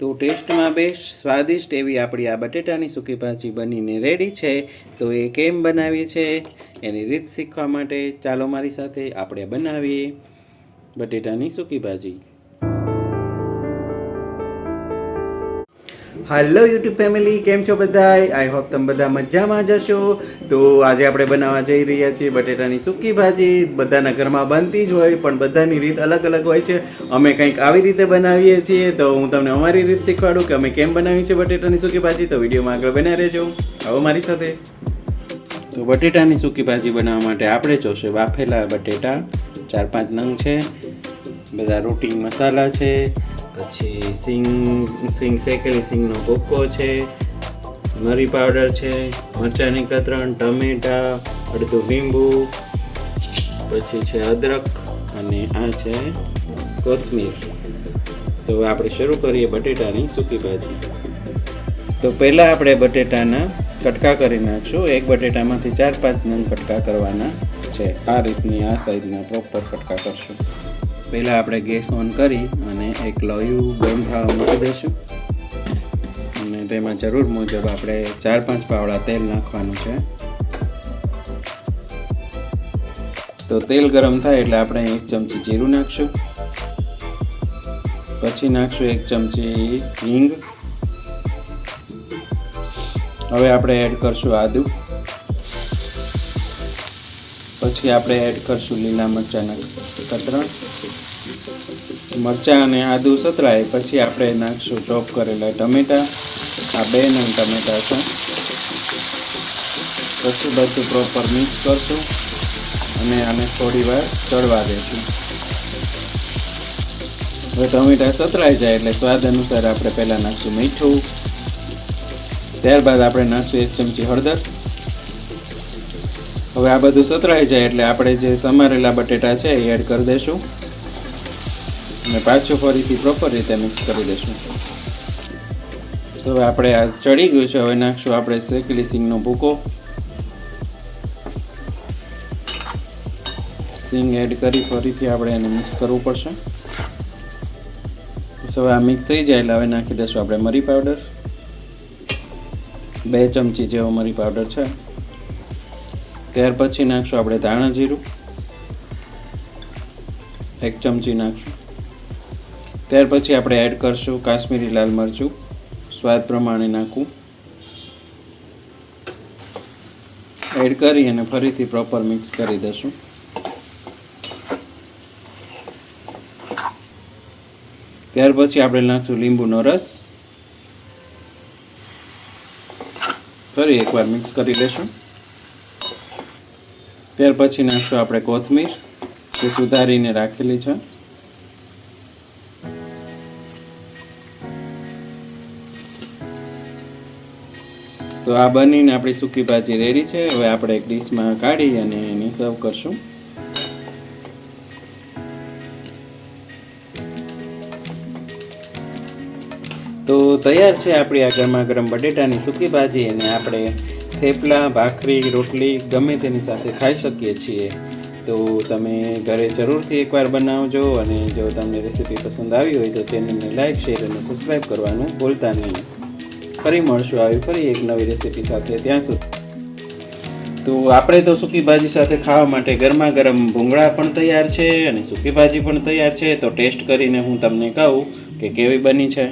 તો ટેસ્ટમાં બેસ્ટ સ્વાદિષ્ટ એવી આપણી આ બટેટાની સૂકી ભાજી બનીને રેડી છે. તો એ કેમ બનાવી છે એની રીત શીખવા માટે ચાલો મારી સાથે આપણે બનાવીએ બટેટાની સૂકી ભાજી. હાલો યુટ્યુબ ફેમિલી, કેમ છો બધાય? આઈ હોપ તમે બધા મજામાં જશો. તો આજે આપણે બનાવવા જઈ રહ્યા છીએ બટેટાની સૂકી ભાજી. બધાના ઘરમાં બનતી જ હોય પણ બધાની રીત અલગ અલગ હોય છે. અમે કંઈક આવી રીતે બનાવીએ છીએ, તો હું તમને અમારી રીત શીખવાડું કે અમે કેમ બનાવીએ છીએ બટેટાની સૂકી ભાજી. તો વિડીયોમાં આગળ બન્યા રહેજો, આવો મારી સાથે. તો બટેટાની સૂકી ભાજી બનાવવા માટે આપણે જોશે બાફેલા બટેટા 4-5 નંગ છે, બધા રૂટિંગ મસાલા છે, પછી સિંગ શેકેલી સિંગનો ભૂક્કો છે, મરી પાવડર છે, મરચાંની કતરણ, ટમેટા, અડધું લીંબુ, પછી છે અદરક અને આ છે કોથમીર. તો આપણે શરૂ કરીએ બટેટાની સૂકી ભાજી. તો પહેલાં આપણે બટેટાના કટકા કરી નાખશું. એક બટેટામાંથી 4-5 નંગ કટકા કરવાના છે. આ રીતની આ સાઈઝના પ્રોપર કટકા કરશું. પહેલાં આપણે ગેસ ઓન કરી અને એક લોયું ગરમ થવા મૂકી દઈશું અને તેમાં જરૂર મુજબ આપણે 4-5 પાવડા તેલ નાખવાનું છે. તો તેલ ગરમ થાય એટલે આપણે 1 ચમચી જીરું નાખશું, પછી નાખશું 1 ચમચી હિંગ. હવે આપણે એડ કરશું આદુ, પછી આપણે એડ કરશું લીલા મરચાંના કતરણ. મરચાં અને આદુ સતરાય પછી આપણે નાખશું ચોપ કરેલા ટમેટા. આ 2 નંગ ટમેટા છે. પછી બધું પ્રોપર મિક્સ કરશું અને આને થોડી વાર ચડવા દઈશું. હવે ટમેટા સતરાઈ જાય એટલે સ્વાદ અનુસાર આપણે પહેલાં નાખશું મીઠું, ત્યારબાદ આપણે નાખશું 1 ચમચી હળદર. હવે આ બધું સતરાઈ જાય એટલે આપણે જે સમારેલા બટેટા છે એ એડ કરી દઈશું અને પાછું ફરીથી પ્રોપર રીતે મિક્સ કરી દઈશું. તો હવે આપણે આ ચડી ગયું છે. હવે નાખશું આપણે શેકેલી સિંગનો ભૂકો. સિંગ એડ કરી ફરીથી આપણે એને મિક્સ કરવું પડશે. તો હવે આ મિક્સ થઈ જાય એટલે હવે નાખી દઈશું આપણે મરી પાવડર. 2 ચમચી જેવો મરી પાવડર છે. ત્યાર પછી નાખશું આપણે ધાણા જીરું, 1 ચમચી નાખશું. ત્યાર પછી આપણે એડ કરશું કાશ્મીરી લાલ મરચું, સ્વાદ પ્રમાણે નાખવું. એડ કરી અને ફરીથી પ્રોપર મિક્સ કરી દઈશું. ત્યાર પછી આપણે નાખશું લીંબુનો રસ. ફરી એકવાર મિક્સ કરી લઈશું. ત્યાર પછી નાખશું આપણે કોથમીર જે સુધારીને રાખેલી છે. તો આ બનીને આપણી સૂકી ભાજી રેડી છે. હવે આપણે એક ડીશમાં કાઢી અને એને સર્વ કરશું. તો તૈયાર છે આપણી આ ગરમા ગરમ બટેટાની સૂકી ભાજી. અને આપણે થેપલા, ભાખરી, રોટલી ગમે તેની સાથે ખાઈ શકીએ છીએ. તો તમે ઘરે જરૂરથી એકવાર બનાવજો અને જો તમને રેસીપી પસંદ આવી હોય તો ચેનલને લાઈક, શેર અને સબસ્ક્રાઈબ કરવાનું ભૂલતા નહીં. ફરી મળશું આવી ફરી એક નવી રેસીપી સાથે. ત્યાં સુધી તો આપણે તો સૂકી ભાજી સાથે ખાવા માટે ગરમા ગરમ ભૂંગળા પણ તૈયાર છે અને સૂકી ભાજી પણ તૈયાર છે. તો ટેસ્ટ કરીને હું તમને કહું કે કેવી બની છે.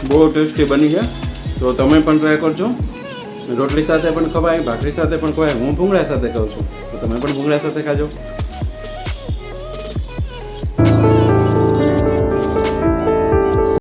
બહુ ટેસ્ટી બની છે. તો તમે પણ ટ્રાય કરજો. રોટલી સાથે પણ ખવાય, ભાખરી સાથે પણ ખવાય. હું ભૂંગળા સાથે ખાઉં છું, તો તમે પણ ભૂંગળા સાથે ખાજો.